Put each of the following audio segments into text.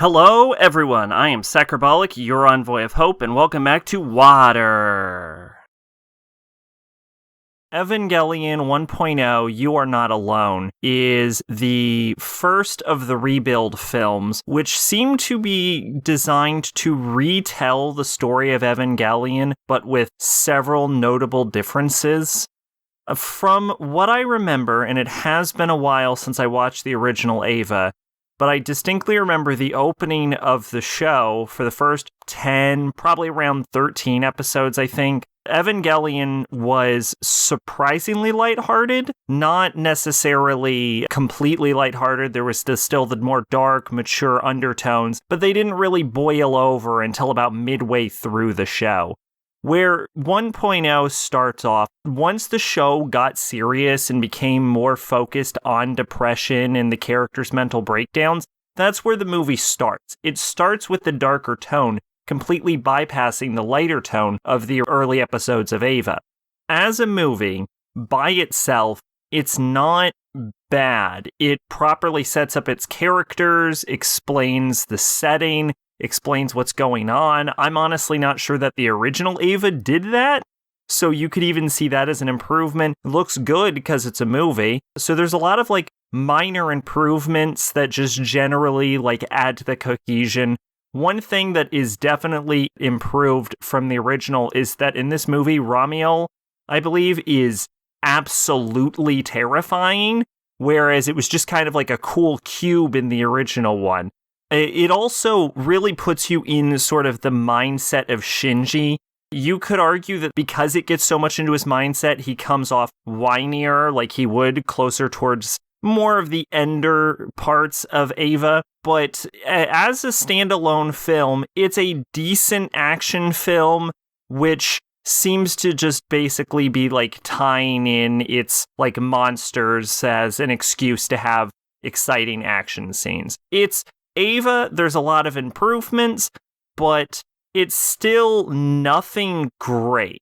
Hello, everyone. I am Sacrobolic, your envoy of hope, and welcome back to WIWR. Evangelion 1.0, You Are Not Alone, is the first of the rebuild films, which seem to be designed to retell the story of Evangelion, but with several notable differences. From what I remember, and it has been a while since I watched the original Eva, but I distinctly remember the opening of the show for the first 10, probably around 13 episodes, I think. Evangelion was surprisingly lighthearted, not necessarily completely lighthearted. There was still the more dark, mature undertones, but they didn't really boil over until about midway through the show. Where 1.0 starts off, once the show got serious and became more focused on depression and the characters' mental breakdowns, that's where the movie starts. It starts with the darker tone, completely bypassing the lighter tone of the early episodes of Eva. As a movie, by itself, it's not bad. It properly sets up its characters, explains the setting, explains what's going on. I'm honestly not sure that the original Eva did that, so you could even see that as an improvement. It looks good because it's a movie, so there's a lot of minor improvements that just generally add to the cohesion. One thing that is definitely improved from the original is that in this movie, Ramiel, I believe, is absolutely terrifying, whereas it was just kind of like a cool cube in the original one. It also really puts you in sort of the mindset of Shinji. You could argue that because it gets so much into his mindset, he comes off whinier like he would closer towards more of the ender parts of Eva. But as a standalone film, it's a decent action film, which seems to just basically be tying in its monsters as an excuse to have exciting action scenes. It's Eva, there's a lot of improvements, but it's still nothing great.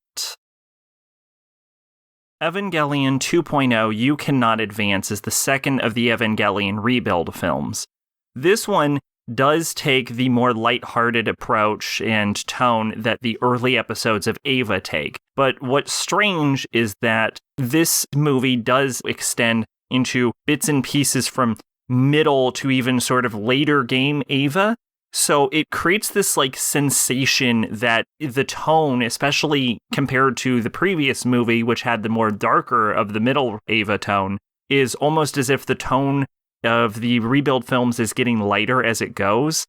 Evangelion 2.0 You Cannot Advance is the second of the Evangelion rebuild films. This one does take the more lighthearted approach and tone that the early episodes of Eva take. But what's strange is that this movie does extend into bits and pieces from middle to even sort of later game Eva. So it creates this sensation that the tone, especially compared to the previous movie, which had the more darker of the middle Eva tone, is almost as if the tone of the rebuild films is getting lighter as it goes.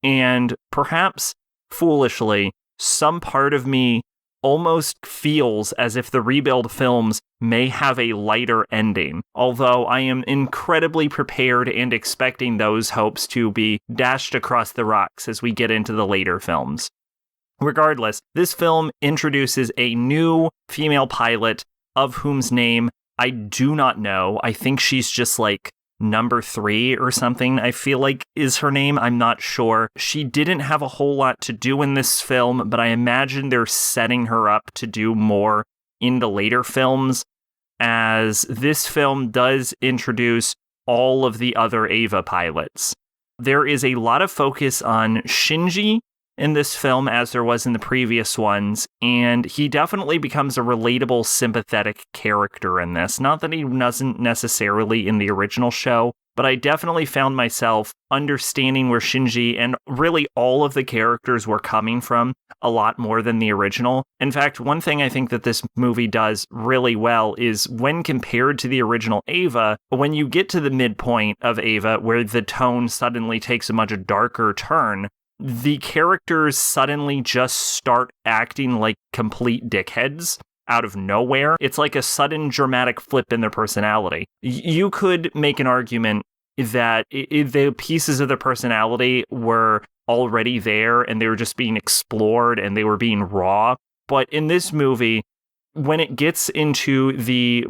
And perhaps foolishly, some part of me almost feels as if the rebuild films may have a lighter ending, although I am incredibly prepared and expecting those hopes to be dashed across the rocks as we get into the later films. Regardless, this film introduces a new female pilot of whose name I do not know. I think she's just number 3 or something, I feel like is her name. I'm not sure. She didn't have a whole lot to do in this film, but I imagine they're setting her up to do more in the later films, as this film does introduce all of the other Eva pilots. There is a lot of focus on Shinji in this film, as there was in the previous ones, and he definitely becomes a relatable, sympathetic character in this. Not that he wasn't necessarily in the original show, but I definitely found myself understanding where Shinji and really all of the characters were coming from a lot more than the original. In fact, one thing I think that this movie does really well is when compared to the original Eva, when you get to the midpoint of Eva, where the tone suddenly takes a much darker turn, the characters suddenly just start acting like complete dickheads out of nowhere. It's like a sudden dramatic flip in their personality. You could make an argument that the pieces of their personality were already there and they were just being explored and they were being raw. But in this movie, when it gets into the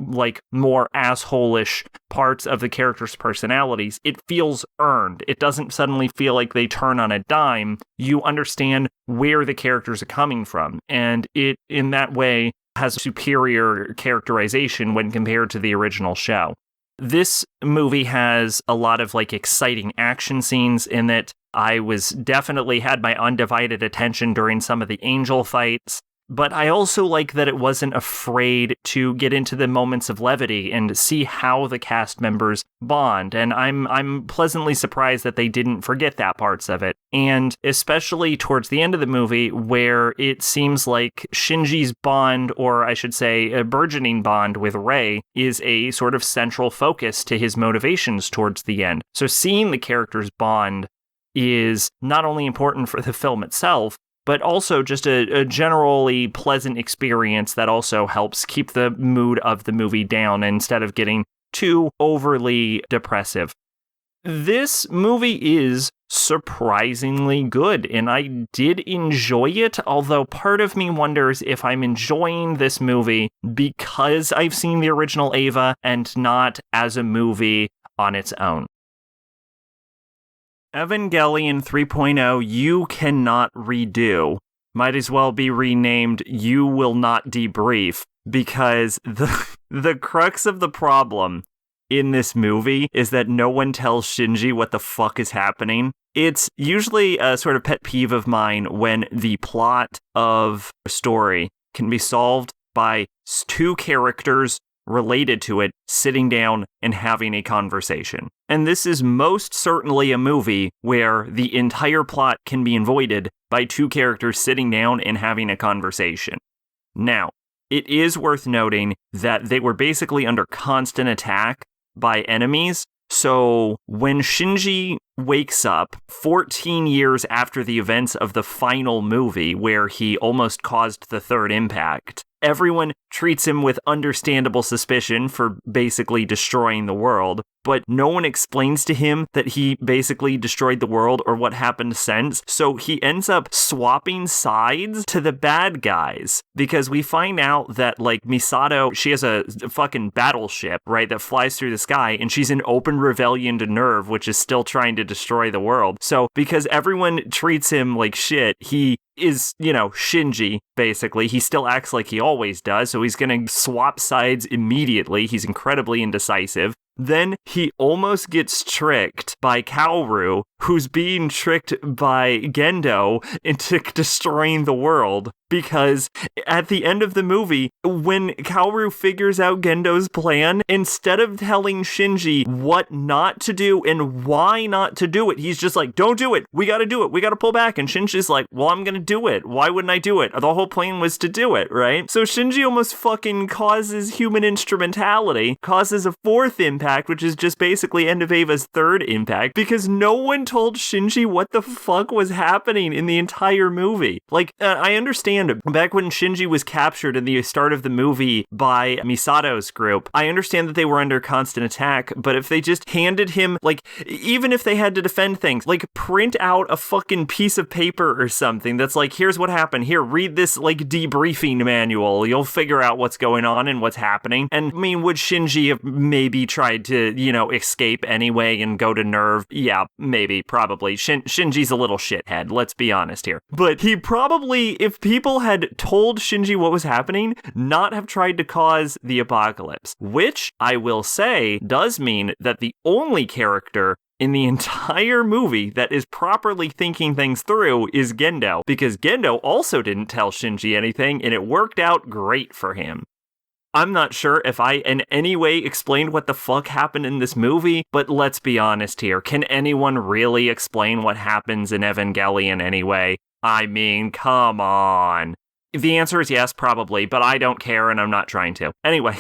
more asshole-ish parts of the characters' personalities, it feels earned. It doesn't suddenly feel like they turn on a dime. You understand where the characters are coming from, and it, in that way, has superior characterization when compared to the original show. This movie has a lot of like exciting action scenes in it. I was definitely had my undivided attention during some of the angel fights. But I also like that it wasn't afraid to get into the moments of levity and see how the cast members bond. And I'm pleasantly surprised that they didn't forget that parts of it. And especially towards the end of the movie, where it seems like Shinji's bond, or I should say a burgeoning bond with Rei, is a sort of central focus to his motivations towards the end. So seeing the characters bond is not only important for the film itself, but also just a generally pleasant experience that also helps keep the mood of the movie down instead of getting too overly depressive. This movie is surprisingly good, and I did enjoy it, although part of me wonders if I'm enjoying this movie because I've seen the original Eva and not as a movie on its own. Evangelion 3.0, You Cannot Redo, might as well be renamed You Will Not Debrief, because the crux of the problem in this movie is that no one tells Shinji what the fuck is happening. It's usually a sort of pet peeve of mine when the plot of a story can be solved by two characters related to it sitting down and having a conversation. And this is most certainly a movie where the entire plot can be avoided by two characters sitting down and having a conversation. Now, it is worth noting that they were basically under constant attack by enemies. So when Shinji wakes up 14 years after the events of the final movie where he almost caused the third impact, everyone treats him with understandable suspicion for basically destroying the world, but no one explains to him that he basically destroyed the world or what happened since, so he ends up swapping sides to the bad guys, because we find out that, like, Misato, she has a fucking battleship, right, that flies through the sky, and she's in open rebellion to Nerve, which is still trying to destroy the world. So, because everyone treats him like shit, he is, Shinji, basically. He still acts like he always does, so he's gonna swap sides immediately. He's incredibly indecisive. Then he almost gets tricked by Kaoru, who's being tricked by Gendo into destroying the world. Because at the end of the movie, when Kaoru figures out Gendo's plan, instead of telling Shinji what not to do and why not to do it, he's just like, don't do it. We gotta do it. We gotta pull back. And Shinji's like, well, I'm gonna do it. Why wouldn't I do it? The whole plan was to do it, right? So Shinji almost fucking causes human instrumentality, causes a fourth impact, which is just basically End of Ava's third impact, because no one told Shinji what the fuck was happening in the entire movie. Like, I understand back when Shinji was captured in the start of the movie by Misato's group, I understand that they were under constant attack, but if they just handed him, like, even if they had to defend things, like, print out a fucking piece of paper or something that's like, here's what happened, here, read this, like, debriefing manual, you'll figure out what's going on and what's happening. And, I mean, would Shinji have maybe tried to, escape anyway and go to Nerve? Yeah, maybe, probably. Shinji's a little shithead, let's be honest here. But he probably, if people had told Shinji what was happening, not have tried to cause the apocalypse. Which, I will say, does mean that the only character in the entire movie that is properly thinking things through is Gendo, because Gendo also didn't tell Shinji anything, and it worked out great for him. I'm not sure if I in any way explained what the fuck happened in this movie, but let's be honest here. Can anyone really explain what happens in Evangelion anyway? I mean, come on. The answer is yes, probably, but I don't care and I'm not trying to. Anyway,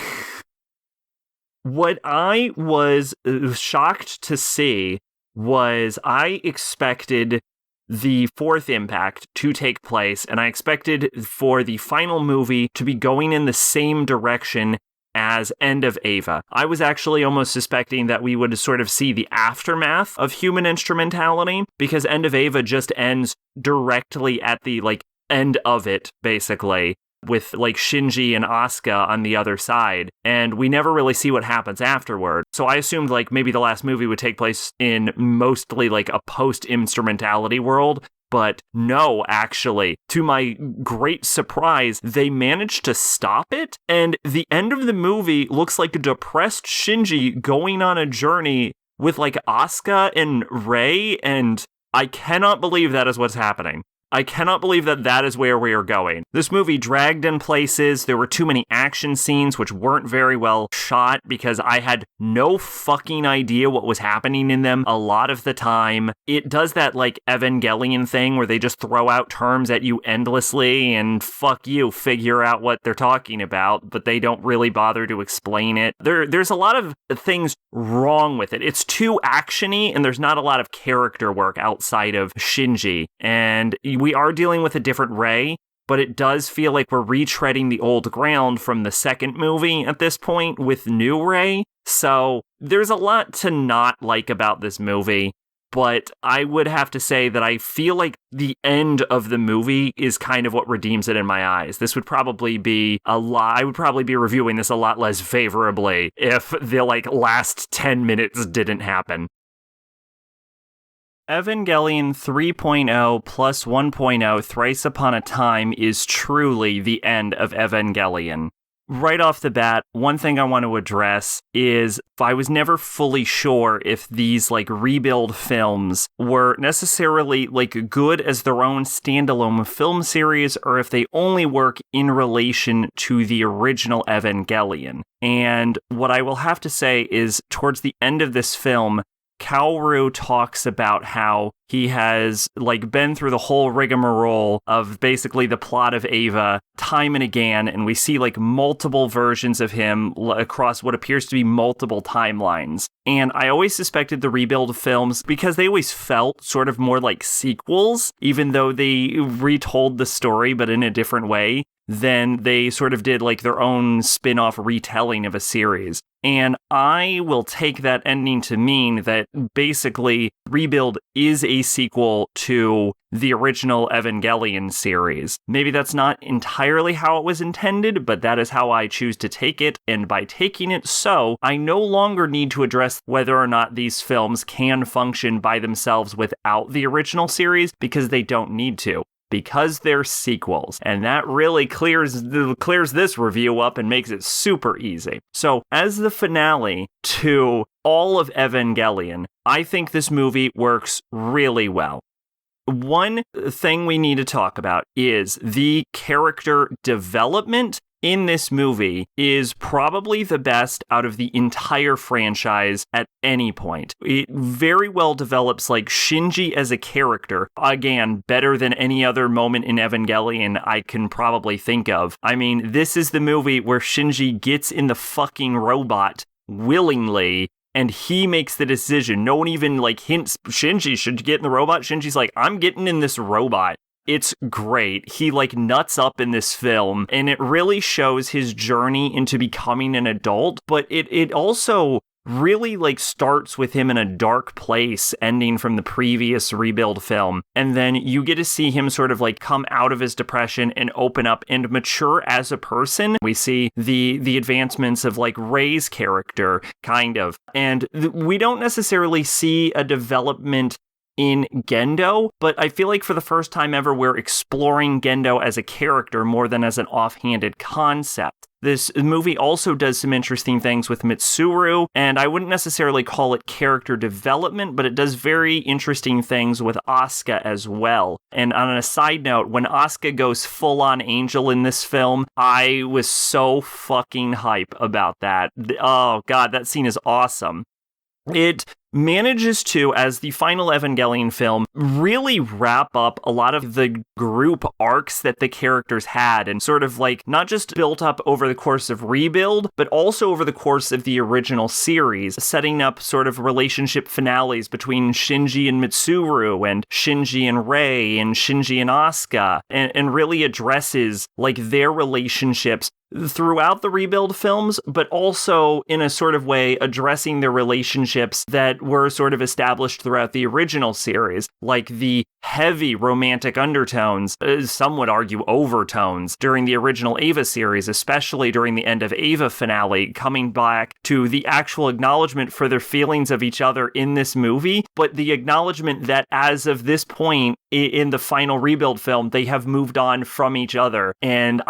what I was shocked to see was I expected the fourth impact to take place, and I expected for the final movie to be going in the same direction as End of Ava. I was actually almost suspecting that we would sort of see the aftermath of human instrumentality, because End of Ava just ends directly at the, end of it, basically, with, Shinji and Asuka on the other side, and we never really see what happens afterward. So I assumed, maybe the last movie would take place in mostly, a post-instrumentality world, But no, actually, to my great surprise, they managed to stop it. And the end of the movie looks like a depressed Shinji going on a journey with like Asuka and Rei. And I cannot believe that is what's happening. I cannot believe that that is where we are going. This movie dragged in places. There were too many action scenes which weren't very well shot because I had no fucking idea what was happening in them a lot of the time. It does that like Evangelion thing where they just throw out terms at you endlessly and fuck you, figure out what they're talking about, but they don't really bother to explain it. There's a lot of things wrong with it. It's too actiony and there's not a lot of character work outside of Shinji. And we are dealing with a different Rei, but it does feel like we're retreading the old ground from the second movie at this point with new Rei. So there's a lot to not like about this movie, but I would have to say that I feel like the end of the movie is kind of what redeems it in my eyes. This would probably be I would probably be reviewing this a lot less favorably if the like last 10 minutes didn't happen. Evangelion 3.0 plus 1.0 Thrice Upon a Time is truly the end of Evangelion. Right off the bat, one thing I want to address is I was never fully sure if these like rebuild films were necessarily like good as their own standalone film series or if they only work in relation to the original Evangelion. And what I will have to say is towards the end of this film, Kaoru talks about how he has like been through the whole rigmarole of basically the plot of Eva time and again, and we see like multiple versions of him across what appears to be multiple timelines. And I always suspected the rebuild films because they always felt sort of more like sequels, even though they retold the story but in a different way. Then they sort of did like their own spin-off retelling of a series. And I will take that ending to mean that basically Rebuild is a sequel to the original Evangelion series. Maybe that's not entirely how it was intended, but that is how I choose to take it. And by taking it so, I no longer need to address whether or not these films can function by themselves without the original series, because they don't need to. Because they're sequels, and that really clears this review up and makes it super easy. So, as the finale to all of Evangelion, I think this movie works really well. One thing we need to talk about is the character development in this movie is probably the best out of the entire franchise at any point. It very well develops like Shinji as a character. Again, better than any other moment in Evangelion I can probably think of. I mean, this is the movie where Shinji gets in the fucking robot willingly, and he makes the decision. No one even like hints Shinji should get in the robot. Shinji's like, I'm getting in this robot. It's great. He like nuts up in this film, and it really shows his journey into becoming an adult, but it also really like starts with him in a dark place, ending from the previous Rebuild film. And then you get to see him sort of like come out of his depression and open up and mature as a person. We see the advancements of like Rei's character, kind of. And we don't necessarily see a development in Gendo, but I feel like for the first time ever, we're exploring Gendo as a character more than as an offhanded concept. This movie also does some interesting things with Mitsuru, and I wouldn't necessarily call it character development, but it does very interesting things with Asuka as well. And on a side note, when Asuka goes full-on angel in this film, I was so fucking hype about that. Oh god, that scene is awesome. It manages to, as the final Evangelion film, really wrap up a lot of the group arcs that the characters had and sort of like not just built up over the course of Rebuild, but also over the course of the original series, setting up sort of relationship finales between Shinji and Mitsuru and Shinji and Rei and Shinji and Asuka, and really addresses like their relationships throughout the rebuild films, but also in a sort of way addressing the relationships that were sort of established throughout the original series, like the heavy romantic undertones, some would argue overtones, during the original Eva series, especially during the end of Eva finale, coming back to the actual acknowledgement for their feelings of each other in this movie, but the acknowledgement that as of this point in the final rebuild film, they have moved on from each other, and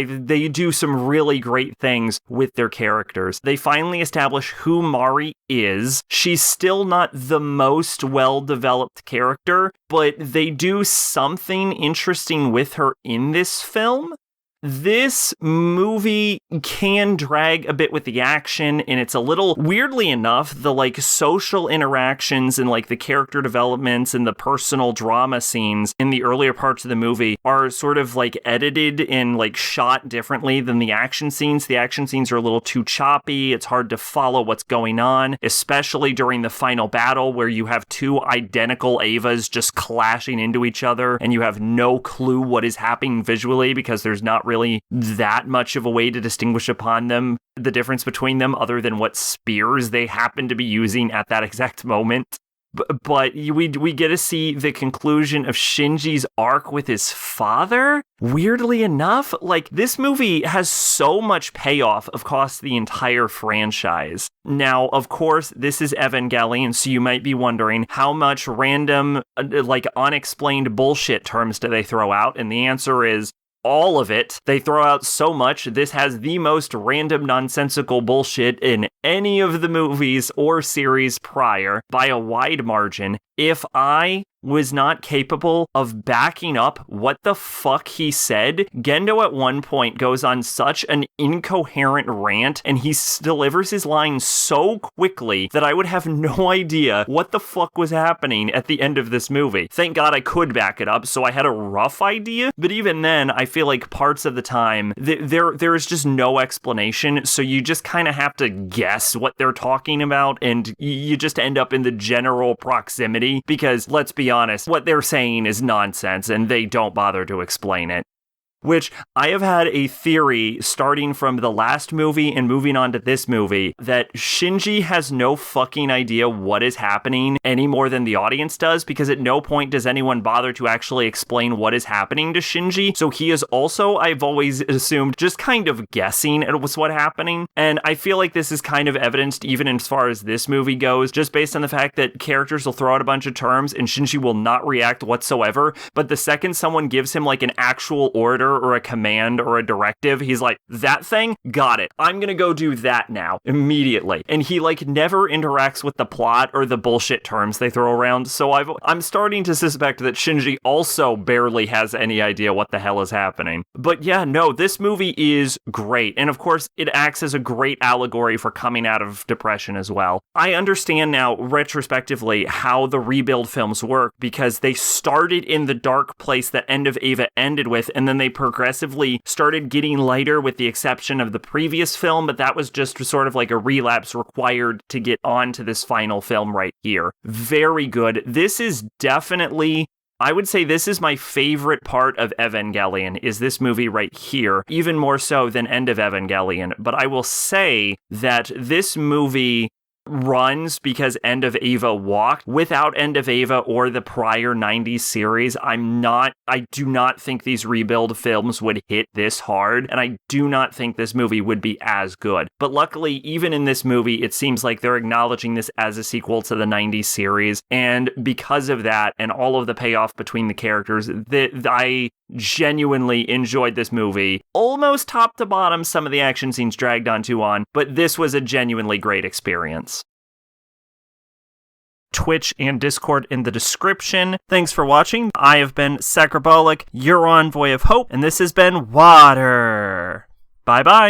they do some really great things with their characters. They finally establish who Mari is. She's still not the most well-developed character, but they do something interesting with her in this film. This movie can drag a bit with the action, and it's a little, weirdly enough, the social interactions and the character developments and the personal drama scenes in the earlier parts of the movie are sort of edited and shot differently than the action scenes. The action scenes are a little too choppy. It's hard to follow what's going on, especially during the final battle where you have two identical Evas just clashing into each other and you have no clue what is happening visually because there's not really that much of a way to distinguish upon them, the difference between them, other than what spears they happen to be using at that exact moment. But we get to see the conclusion of Shinji's arc with his father. Weirdly enough, this movie has so much payoff across the entire franchise. Now, of course, this is Evangelion, so you might be wondering how much random, unexplained bullshit terms do they throw out? And the answer is all of it. They throw out so much. This has the most random, nonsensical bullshit in any of the movies or series prior by a wide margin. If I was not capable of backing up what the fuck he said, Gendo at one point goes on such an incoherent rant, and he delivers his lines so quickly that I would have no idea what the fuck was happening at the end of this movie. Thank God I could back it up, so I had a rough idea, but even then, I feel like parts of the time, there is just no explanation, so you just kind of have to guess what they're talking about, and you just end up in the general proximity, because let's be honest, what they're saying is nonsense, and they don't bother to explain it. Which, I have had a theory starting from the last movie and moving on to this movie that Shinji has no fucking idea what is happening any more than the audience does, because at no point does anyone bother to actually explain what is happening to Shinji. So he is also, I've always assumed, just kind of guessing at what's happening. And I feel like this is kind of evidenced even as far as this movie goes, just based on the fact that characters will throw out a bunch of terms and Shinji will not react whatsoever. But the second someone gives him an actual order or a command or a directive, he's like, that thing? Got it. I'm gonna go do that now, immediately. And he never interacts with the plot or the bullshit terms they throw around, so I'm starting to suspect that Shinji also barely has any idea what the hell is happening. But yeah, no, this movie is great, and of course, it acts as a great allegory for coming out of depression as well. I understand now, retrospectively, how the rebuild films work, because they started in the dark place that End of Eva ended with, and then they progressively started getting lighter with the exception of the previous film, but that was just sort of a relapse required to get on to this final film right here. Very good. This is definitely, I would say this is my favorite part of Evangelion, is this movie right here, even more so than End of Evangelion. But I will say that this movie runs because End of Eva walked. Without End of Eva or the prior 90s series, I do not think these rebuild films would hit this hard, and I do not think this movie would be as good. But luckily, even in this movie, it seems like they're acknowledging this as a sequel to the 90s series, and because of that, and all of the payoff between the characters, I genuinely enjoyed this movie. Almost top to bottom, some of the action scenes dragged on too on, but this was a genuinely great experience. Twitch and Discord in the description. Thanks for watching. I have been Sacrabolic, your envoy of hope, and this has been WIWR. Bye-bye.